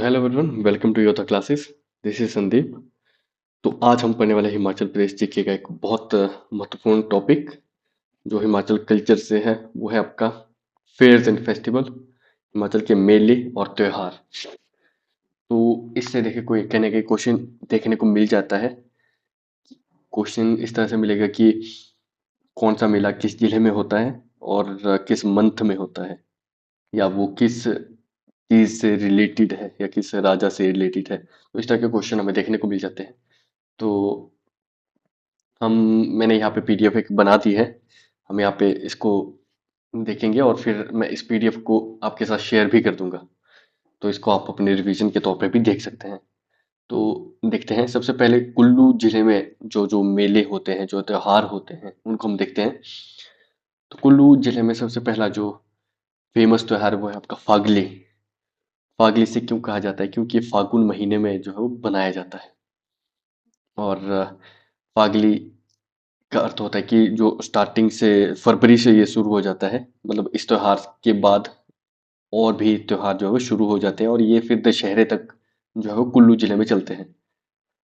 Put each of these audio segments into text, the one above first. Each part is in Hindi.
Hello everyone, welcome to your classes. This is Sandeep. तो आज हम पढ़ने वाले हिमाचल प्रदेश जीके का एक बहुत महत्वपूर्ण टॉपिक जो हिमाचल कल्चर से है, वो है आपका फेयर्स एंड फेस्टिवल, हिमाचल के मेले और त्योहार। तो इससे देखिए कोई कहने का क्वेश्चन देखने को मिल जाता है। क्वेश्चन इस तरह से मिलेगा कि कौन सा मेला किस जिले में होता है और किस मंथ में होता है, या वो किस चीज से रिलेटेड है या किस राजा से रिलेटेड है। तो इस तरह के क्वेश्चन हमें देखने को मिल जाते हैं। तो हम मैंने यहाँ पे पीडीएफ एक बना दी है। हम यहाँ पे इसको देखेंगे और फिर मैं इस पीडीएफ को आपके साथ शेयर भी कर दूंगा। तो इसको आप अपने रिवीजन के तौर पे भी देख सकते हैं। तो देखते हैं, सबसे पहले कुल्लू जिले में जो जो मेले होते हैं, जो त्योहार होते हैं, उनको हम देखते हैं। तो कुल्लू जिले में सबसे पहला जो फेमस त्योहार है वो है आपका फागली। फागली से क्यों कहा जाता है? क्योंकि फागुन महीने में जो है वो बनाया जाता है। और फागली का अर्थ होता है कि जो स्टार्टिंग से फरवरी से ये शुरू हो जाता है, मतलब इस त्योहार के बाद और भी त्योहार जो है वो शुरू हो जाते हैं और ये फिर दशहरे तक जो है वो कुल्लू जिले में चलते हैं।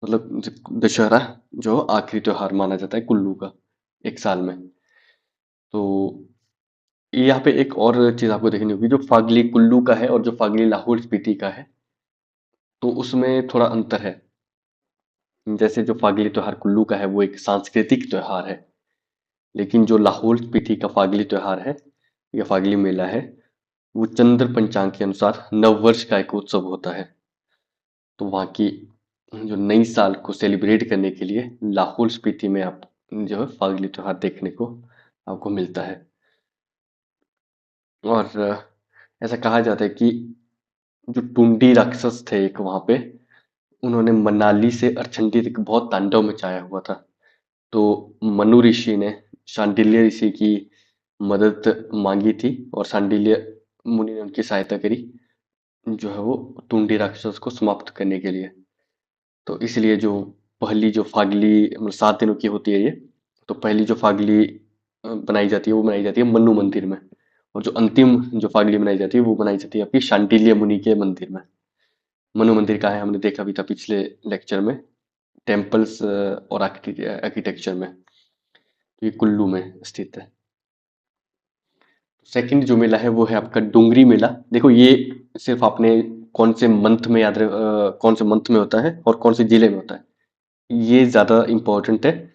मतलब दशहरा जो आखिरी त्योहार माना जाता है कुल्लू का एक साल में। तो यहाँ पे एक और चीज आपको देखनी होगी, जो फागली कुल्लू का है और जो फागली लाहौल स्पीति का है, तो उसमें थोड़ा अंतर है। जैसे जो फागली त्योहार कुल्लू का है वो एक सांस्कृतिक त्योहार है, लेकिन जो लाहौल स्पीति का फागली त्योहार है या फागली मेला है, वो चंद्र पंचांग के अनुसार नववर्ष का एक उत्सव होता है। तो वहाँ की जो नई साल को सेलिब्रेट करने के लिए लाहौल स्पीति में आप जो है फागली त्योहार देखने को आपको मिलता है। और ऐसा कहा जाता है कि जो टुंडी राक्षस थे एक वहां पे, उन्होंने मनाली से अरछंडी तक बहुत तांडव मचाया हुआ था। तो मनु ऋषि ने शांडिल्य ऋषि की मदद मांगी थी और शांडिल्य मुनि ने उनकी सहायता करी, जो है वो टुंडी राक्षस को समाप्त करने के लिए। तो इसलिए जो पहली जो फागली मतलब 7 दिनों की होती है ये, तो पहली जो फागली बनाई जाती है वो बनाई जाती है मन्नू मंदिर में। और जो अंतिम जो फागली बनाई जाती है वो बनाई जाती है आपकी शांडिल्य मुनि के मंदिर में। मनु मंदिर का है, हमने देखा भी था पिछले लेक्चर में, टेम्पल्स और आर्किटेक्चर में। तो ये कुल्लू में स्थित है। सेकंड जो मेला है वो है आपका डुंगरी मेला। देखो ये सिर्फ आपने कौन से मंथ में कौन से मंथ में होता है और कौन से जिले में होता है, ये ज्यादा इंपॉर्टेंट है।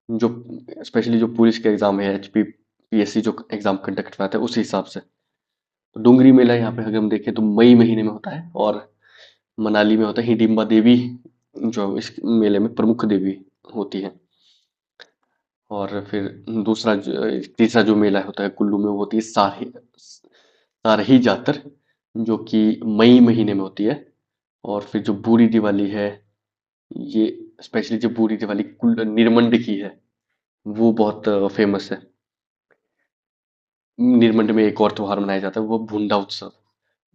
जो स्पेशली जो पुलिस के एग्जाम है, एचपी पीएससी जो एग्जाम कंडक्ट करवाता है उस हिसाब से। तो डुंगरी मेला यहाँ पे अगर हम देखें तो मई महीने में होता है और मनाली में होता है। हिडिंबा देवी जो इस मेले में प्रमुख देवी होती है। और फिर तीसरा जो मेला होता है कुल्लू में, वो होती है सारही जातर, जो कि मई महीने में होती है। और फिर जो बूरी दिवाली है, ये स्पेशली जो बूरी दिवाली निरमंड की है, वो बहुत फेमस है। निरमंड में एक और त्योहार मनाया जाता है, वो भूंडा उत्सव।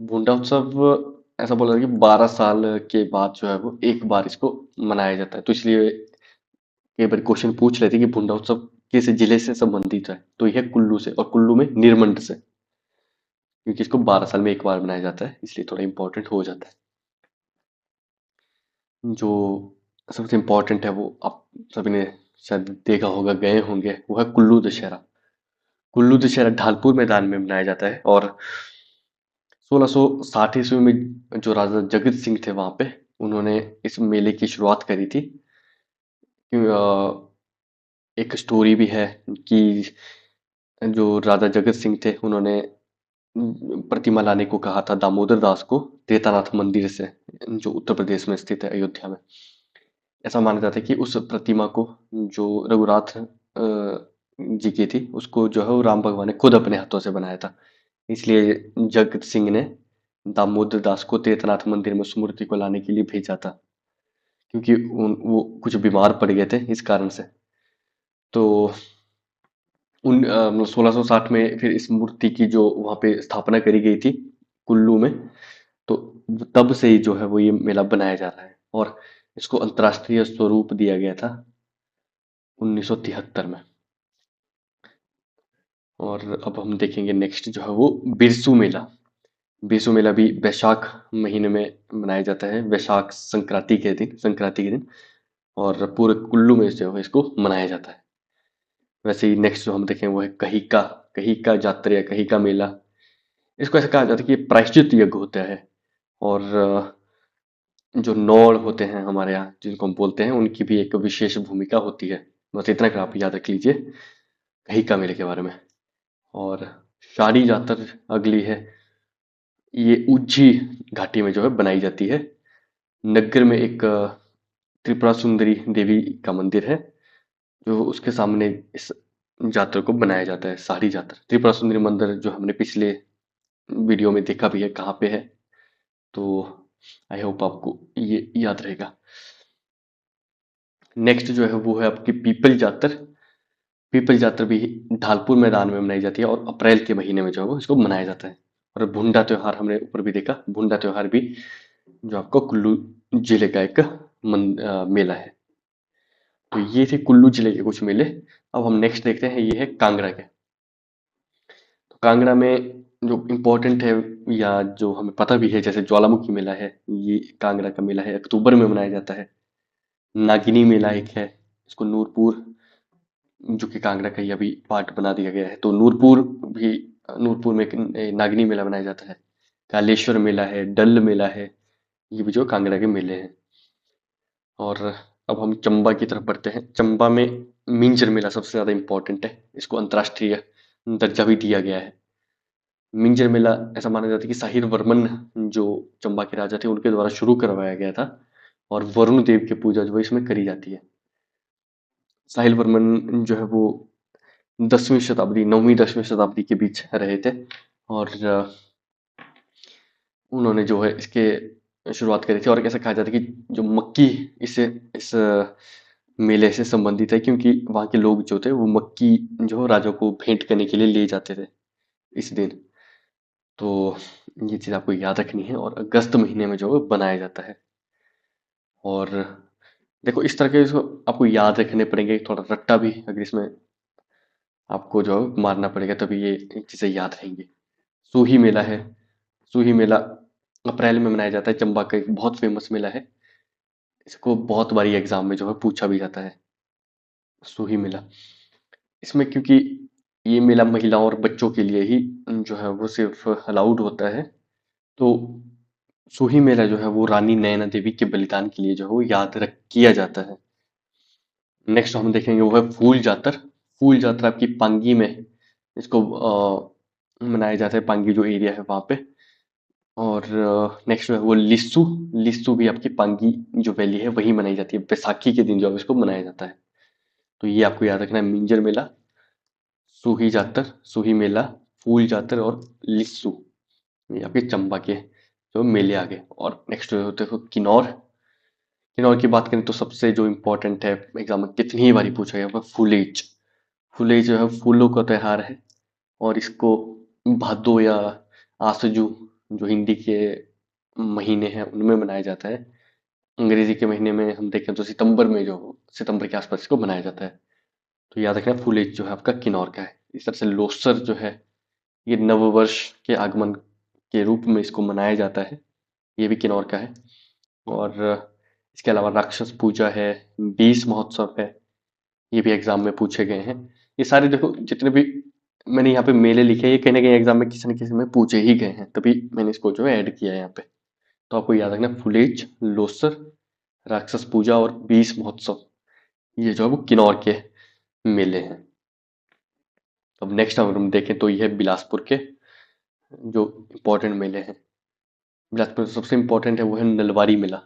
भूंडा उत्सव ऐसा बोला जाता है कि 12 साल के बाद जो है वो एक बार इसको मनाया जाता है। तो इसलिए कई बार क्वेश्चन पूछ लेते हैं कि भूंडा उत्सव किस जिले से संबंधित है, तो यह कुल्लू से, और कुल्लू में निरमंड से, क्योंकि इसको 12 साल में एक बार मनाया जाता है, इसलिए थोड़ा इंपॉर्टेंट हो जाता है। जो सबसे इम्पोर्टेंट है वो आप सभी ने शायद देखा होगा, गए होंगे, वो है कुल्लू दशहरा। कुल्लू दशहरा ढालपुर मैदान में मनाया जाता है। और 1660 ईस्वी में जो राजा जगत सिंह थे वहां पे, उन्होंने इस मेले की शुरुआत करी थी। एक स्टोरी भी है कि जो राजा जगत सिंह थे, उन्होंने प्रतिमा लाने को कहा था दामोदर दास को तेतानाथ मंदिर से, जो उत्तर प्रदेश में स्थित है, अयोध्या में। ऐसा माना जाता है कि उस प्रतिमा को जो रघुनाथ जी की थी, उसको जो है वो राम भगवान ने खुद अपने हाथों से बनाया था। इसलिए जगत सिंह ने दामोदर दास को तेतनाथ मंदिर में उस मूर्ति को लाने के लिए भेजा था, क्योंकि वो कुछ बीमार पड़ गए थे इस कारण से। तो 1660 में फिर इस मूर्ति की जो वहां पे स्थापना करी गई थी कुल्लू में, तो तब से ही जो है वो ये मेला बनाया जा रहा है। और इसको अंतर्राष्ट्रीय स्वरूप दिया गया था 1973 में। और अब हम देखेंगे नेक्स्ट जो है वो बिरसू मेला। बीसू मेला भी वैशाख महीने में मनाया जाता है, वैशाख संक्रांति के दिन, और पूरे कुल्लू में जो है इसको मनाया जाता है। वैसे ही नेक्स्ट जो हम देखें वो है कही का जात्रा या कही का मेला। इसको ऐसा कहा जाता है कि ये प्रायश्चित यज्ञ होता है, और जो नौड़ होते हैं हमारे यहाँ जिनको हम बोलते हैं, उनकी भी एक विशेष भूमिका होती है। बस इतना का आप याद रख लीजिए कही का मेले के बारे में। और शाड़ी जातर अगली है, ये उज्जी घाटी में जो है बनाई जाती है। नग्गर में एक त्रिपुरा सुंदरी देवी का मंदिर है, जो उसके सामने इस जातर को बनाया जाता है, साड़ी जातर। त्रिपुरा सुंदरी मंदिर जो हमने पिछले वीडियो में देखा भी है कहाँ पे है, तो आई होप आपको ये याद रहेगा। नेक्स्ट जो है वो है आपकी पीपल जातर भी ढालपुर मैदान में मनाई जाती है, और अप्रैल के महीने में जो है वो इसको मनाया जाता है। और भुंडा त्योहार हमने ऊपर भी देखा, भुंडा त्योहार भी जो आपको कुल्लू जिले का एक मेला है। तो ये थे कुल्लू जिले के कुछ मेले। अब हम नेक्स्ट देखते हैं, ये है कांगड़ा के। तो कांगड़ा में जो इम्पोर्टेंट है या जो हमें पता भी है, जैसे ज्वालामुखी मेला है, ये कांगड़ा का मेला है, अक्टूबर में मनाया जाता है। नागिनी मेला एक है, इसको नूरपुर, जो कि कांगड़ा का ही अभी पार्ट बना दिया गया है, तो नूरपुर में एक नागिनी मेला बनाया जाता है। कालेश्वर मेला है, डल मेला है, ये भी जो कांगड़ा के मेले हैं। और अब हम चंबा की तरफ बढ़ते हैं। चंबा में मिंजर मेला सबसे ज्यादा इम्पोर्टेंट है, इसको अंतर्राष्ट्रीय दर्जा भी दिया गया है। मिंजर मेला ऐसा माना जाता है कि साहिर वर्मन जो चंबा के राजा थे, उनके द्वारा शुरू करवाया गया था, और वरुण देव की पूजा जो है इसमें करी जाती है। साहिल वर्मन जो है वो 9वीं 10वीं शताब्दी के बीच रहे थे, और उन्होंने जो है इसके शुरुआत करी थी। और ऐसा कहा जाता है कि जो मक्की इससे इस मेले से संबंधित है, क्योंकि वहाँ के लोग जो थे वो मक्की जो राजा को भेंट करने के लिए ले जाते थे इस दिन। तो ये चीज़ आपको याद रखनी है, और अगस्त महीने में जो है बनाया जाता है। और देखो इस तरह के इसको आपको याद रखने पड़ेंगे, थोड़ा रट्टा भी अगर इसमें आपको जो है मारना पड़ेगा, तभी ये चीज़ें याद रहेंगी। सूही मेला है, सूही मेला अप्रैल में मनाया जाता है, चंबा का एक बहुत फेमस मेला है। इसको बहुत बारी एग्जाम में जो है पूछा भी जाता है, सूही मेला। इसमें क्योंकि ये मेला महिलाओं और बच्चों के लिए ही जो है वो सिर्फ अलाउड होता है, तो सूही मेला जो है वो रानी नैना देवी के बलिदान के लिए जो है वो याद रख किया जाता है। नेक्स्ट हम देखेंगे वो है फूल जातर। फूल जातर आपकी पांगी में इसको मनाया जाता है, पांगी जो एरिया है वहाँ पे। और नेक्स्ट है वो लिस्सू। लिस्सू भी आपकी पांगी जो वैली है वही मनाई जाती है, बैसाखी के दिन जो है इसको मनाया जाता है। तो ये आपको याद रखना है, मिंजर मेला, सूही जातर, सूही मेला, फूल जातर और लिस्सू, ये आपके चंबा के जो मेले आ गए। और नेक्स्ट होते हो किन्नौर। किन्नौर की बात करें तो सबसे जो इम्पोर्टेंट है, एग्जाम में कितनी ही बारी पूछा गया, वो फुलेज। फुलेज जो है फूलों का त्योहार है, और इसको भादो या आसजू जो हिंदी के महीने हैं उनमें मनाया जाता है। अंग्रेजी के महीने में हम देखें तो सितंबर के आसपास इसको मनाया जाता है। तो याद रखना फुलेज जो है आपका किन्नौर का है। इस तरह से लोसर जो है, ये नववर्ष के आगमन के रूप में इसको मनाया जाता है, ये भी किन्नौर का है। और इसके अलावा राक्षस पूजा है, बीस महोत्सव है, ये भी एग्जाम में पूछे गए हैं। ये सारे देखो जितने भी मैंने यहाँ पे मेले लिखे हैं, ये कहीं ना कहीं एग्जाम में किसी न किसी में पूछे ही गए हैं, तभी मैंने इसको जो है ऐड किया है यहाँ पे। तो आपको याद रखना फुलेज, लोसर, राक्षस पूजा और बीस महोत्सव, ये जो है वो किन्नौर के मेले हैं। अब नेक्स्ट अगर हम देखें तो ये है बिलासपुर के जो इम्पोर्टेंट मेले हैं। बिलासपुर में सबसे इम्पोर्टेंट है वो है नलवारी मेला,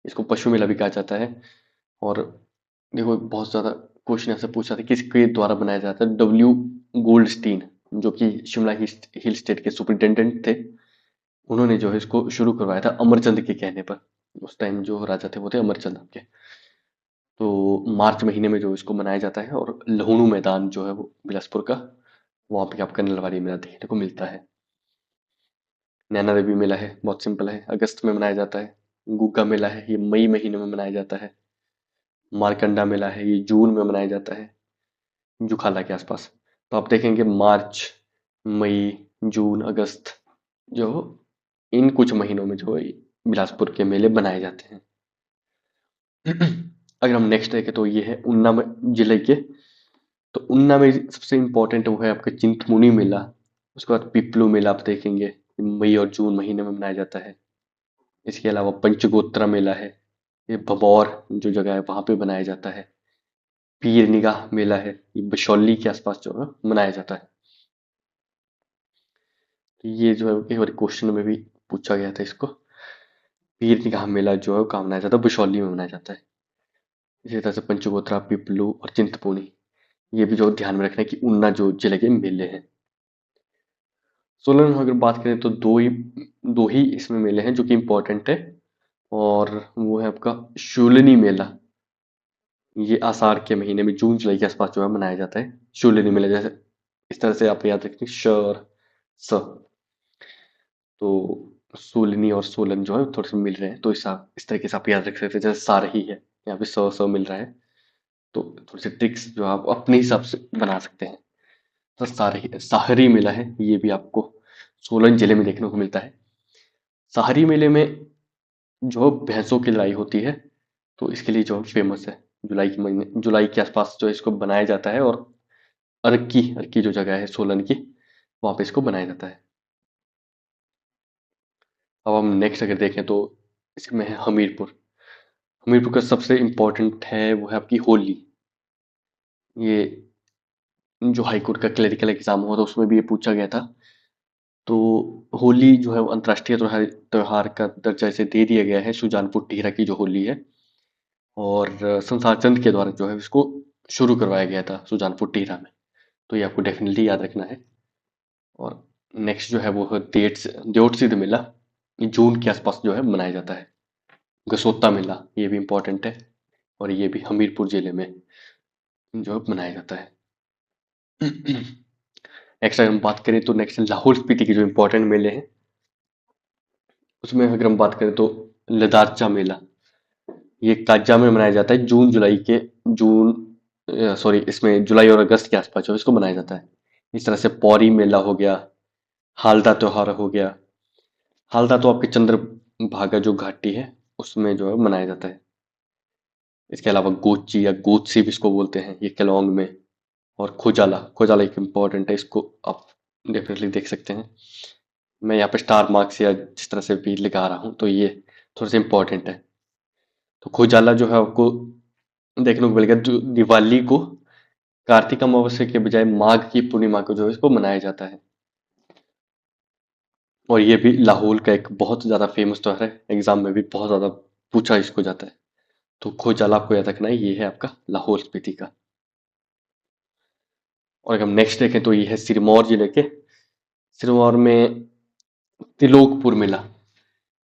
इसको पशु मेला भी कहा जाता है। और देखो बहुत ज़्यादा क्वेश्चन ऐसे पूछा था किसके द्वारा बनाया जाता है, डब्ल्यू गोल्डस्टीन, जो कि शिमला हिल स्टेट के सुपरिटेंडेंट थे, उन्होंने जो है इसको शुरू करवाया था अमरचंद के कहने पर। उस टाइम जो राजा थे वो थे अमरचंद के। तो मार्च महीने में जो इसको मनाया जाता है, और लहुणु मैदान जो है वो बिलासपुर का, वहाँ पे आपका नलवारी मेला देखने को मिलता है। नैना देवी मेला है, बहुत सिंपल है, अगस्त में मनाया जाता है। गुग्गा मेला है, ये मई महीने में मनाया जाता है। मारकंडा मेला है, ये जून में मनाया जाता है, जुखाला के आसपास। तो आप देखेंगे मार्च, मई, जून, अगस्त जो इन कुछ महीनों में जो है बिलासपुर के मेले बनाए जाते हैं। अगर हम नेक्स्ट देखें तो ये है ऊना जिले के। तो ऊना में सबसे इम्पोर्टेंट वो है आपका चिंतपूर्णी मेला। उसके बाद पिपलू मेला आप देखेंगे, मई और जून महीने में मनाया जाता है। इसके अलावा पंचगोत्रा मेला है, ये भभौर जो जगह है वहां पे बनाया जाता है। पीर निगाह मेला है, ये बिशौली के आसपास जो है मनाया जाता है। तो ये जो है एक बार क्वेश्चन में भी पूछा गया था इसको। पीर निगाह मेला जो है वो कहाँ मनाया जाता है? बिशौली में मनाया जाता है। इसी तरह से पंचगोत्रा, पिपलू और चिंतपूर्णी, ये भी जो ध्यान में रखना है कि ऊना जो जिले के मेले हैं। सोलन में अगर बात करें तो दो ही इसमें मेले हैं जो कि इम्पोर्टेंट है। और वो है आपका शूलिनी मेला। ये आषाढ़ के महीने में जून जुलाई के आसपास जो है मनाया जाता है। शूलिनी मेला, जैसे इस तरह से आप याद रखें, श और स। तो शूलिनी और सोलन जो है थोड़े से मिल रहे हैं, तो इस तरीके से आप याद रख सकते हैं। जैसे सारही है, यहाँ पे स मिल रहा है, तो थोड़ी सी ट्रिक्स जो आप अपने हिसाब से बना सकते हैं। तो साहरी मेला है, ये भी आपको सोलन जिले में देखने को मिलता है। साहरी मेले में जो भैंसों की लड़ाई होती है, तो इसके लिए जो फेमस है। जुलाई के आसपास जो इसको बनाया जाता है। और अर्की जो जगह है सोलन की, वहां पे इसको बनाया जाता है। अब हम नेक्स्ट अगर देखें तो इसमें है हमीरपुर। हमीरपुर का सबसे इम्पोर्टेंट है वो है आपकी होली। ये जो हाईकोर्ट का क्लरिकल एग्जाम हुआ था उसमें भी ये पूछा गया था। तो होली जो है वो अंतर्राष्ट्रीय त्योहार का दर्जा इसे दे दिया गया है, सुजानपुर टिहरा की जो होली है। और संसार चंद के द्वारा जो है इसको शुरू करवाया गया था सुजानपुर टिहरा में। तो ये आपको डेफिनेटली याद रखना है। और नेक्स्ट जो है वो है देवट सिद्ध मेला। ये जून के आसपास जो है मनाया जाता है। गसोता मेला, ये भी इम्पोर्टेंट है, और ये भी हमीरपुर जिले में जो है मनाया जाता है। नेक्स्ट अगर हम बात करें तो नेक्स्ट लाहौल स्पीति के जो इम्पोर्टेंट मेले हैं, उसमें अगर हम बात करें तो लदाचा मेला। ये काजा में मनाया जाता है सॉरी, इसमें जुलाई और अगस्त के आसपास जो है इसको मनाया जाता है। इस तरह से पौरी मेला हो गया, हालदा त्योहार हो गया। हालदा तो आपके चंद्रभागा जो घाटी है उसमें जो है मनाया जाता है। इसके अलावा गोची या गोत्सी भी इसको बोलते हैं, ये केलोंग में। और खोजाला खोजाला एक इम्पोर्टेंट है, इसको आप डेफिनेटली देख सकते हैं। मैं यहाँ पे स्टार मार्क्स या जिस तरह से भी लिखा रहा हूँ, तो ये थोड़ा सा इम्पोर्टेंट है। तो खोजाला जो है आपको देखने को मिलेगा दिवाली को कार्तिक अमावस्या के बजाय माघ की पूर्णिमा को जो है इसको मनाया जाता है। और ये भी लाहौल का एक बहुत ज्यादा फेमस त्योहार है, एग्जाम में भी बहुत ज्यादा पूछा इसको जाता है। तो खोजाला आपको याद रखना है, ये है आपका लाहौल स्पीति का। और अगर हम नेक्स्ट देखें तो ये है सिरमौर जिले के। सिरमौर में त्रिलोकपुर मेला,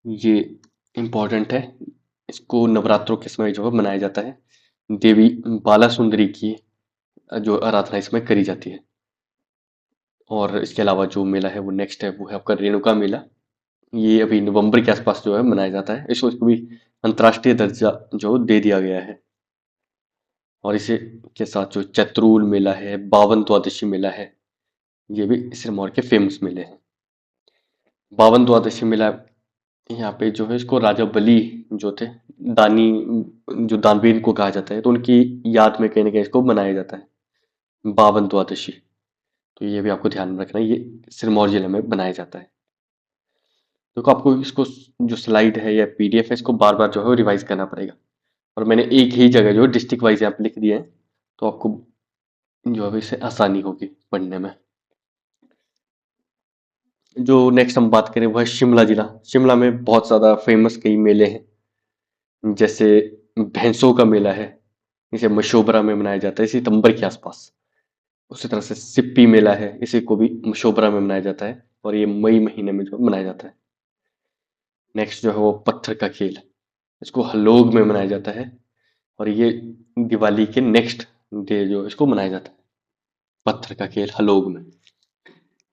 ये इम्पोर्टेंट है। इसको नवरात्रों के समय जो है मनाया जाता है। देवी बाला सुंदरी की जो आराधना इसमें करी जाती है। और इसके अलावा जो मेला है वो नेक्स्ट है वो है आपका रेणुका मेला। ये अभी नवंबर के आसपास जो है मनाया जाता है। इसको भी अंतर्राष्ट्रीय दर्जा जो दे दिया गया है। और इसी के साथ जो चैत्रूल मेला है, बावन द्वादशी मेला है, ये भी सिरमौर के फेमस मेले हैं। बावन द्वादशी मेला, यहाँ पे जो है इसको राजा बलि जो थे, दानी, जो दानवीर को कहा जाता है, तो उनकी याद में कहीं ना कहीं इसको मनाया जाता है, बावन द्वादशी। तो ये भी आपको ध्यान में रखना है, ये सिरमौर जिले में बनाया जाता है। तो आपको इसको जो स्लाइड है या पीडीएफ है इसको बार बार जो है रिवाइज करना पड़ेगा। और मैंने एक ही जगह जो डिस्ट्रिक्ट वाइज यहाँ पे लिख दिए हैं, तो आपको जो है इससे आसानी होगी पढ़ने में। जो नेक्स्ट हम बात करें वो है शिमला जिला। शिमला में बहुत ज्यादा फेमस कई मेले हैं। जैसे भैंसों का मेला है, इसे मशोबरा में मनाया जाता है सितंबर के आसपास। उसी तरह से सिप्पी मेला है, इसी को भी मशोबरा में मनाया जाता है, और ये मई महीने में जो मनाया जाता है। नेक्स्ट जो है वो पत्थर का खेल, इसको हलोग में मनाया जाता है, और ये दिवाली के नेक्स्ट डे जो इसको मनाया जाता है, पत्थर का खेल हलोग में।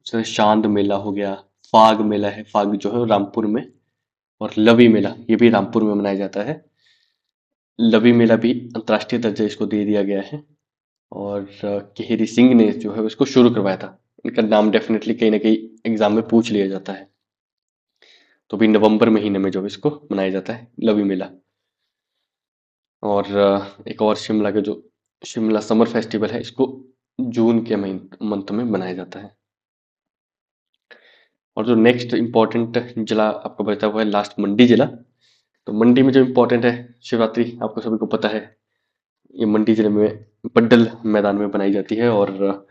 जैसे चांद मेला हो गया, फाग मेला है, फाग जो है रामपुर में। और लवी मेला, ये भी रामपुर में मनाया जाता है। लवी मेला भी अंतर्राष्ट्रीय दर्जा इसको दे दिया गया है। और केहरी सिंह ने जो है उसको शुरू करवाया था। इनका नाम डेफिनेटली कहीं ना कहीं एग्जाम में पूछ लिया जाता है। तो भी नवंबर महीने में जो है इसको मनाया जाता है लवी मेला। और एक और शिमला के जो शिमला समर फेस्टिवल है, इसको जून के मंथ में मनाया जाता है। और जो नेक्स्ट इम्पोर्टेंट जिला आपको बचा हुआ है लास्ट, मंडी जिला। तो मंडी में जो इम्पोर्टेंट है शिवरात्रि, आपको सभी को पता है, ये मंडी जिले में पड्डल मैदान में बनाई जाती है। और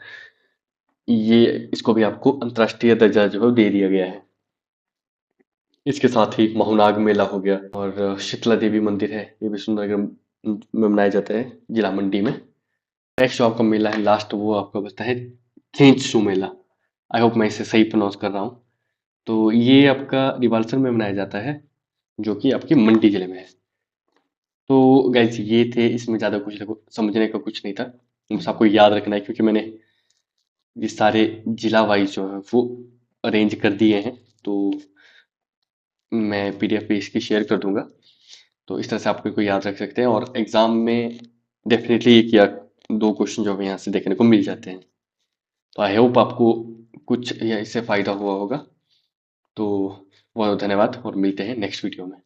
ये इसको भी आपको अंतर्राष्ट्रीय दर्जा जो है दे दिया गया है। इसके साथ ही महुनाग मेला हो गया, और शीतला देवी मंदिर है, ये भी सुंदरगढ़ में मनाया जाता है जिला मंडी में। नेक्स्ट जो आपका मेला है लास्ट, वो आपका बचता है खींचसू मेला। आई होप मैं इसे सही प्रोनाउंस कर रहा हूँ। तो ये आपका रिवाल्सर में मनाया जाता है, जो कि आपकी मंडी जिले में है। तो गाइस ये थे, इसमें ज़्यादा कुछ समझने का कुछ नहीं था, बस आपको याद रखना है, क्योंकि मैंने ये सारे जिला वाइज जो है वो अरेंज कर दिए हैं। तो मैं पीडीएफ पे इसकी शेयर कर दूंगा, तो इस तरह से आप को याद रख सकते हैं। और एग्जाम में डेफिनेटली एक या दो क्वेश्चन जो है यहाँ से देखने को मिल जाते हैं। तो आई होप आपको कुछ या इससे फायदा हुआ होगा। तो बहुत धन्यवाद, और मिलते हैं नेक्स्ट वीडियो में।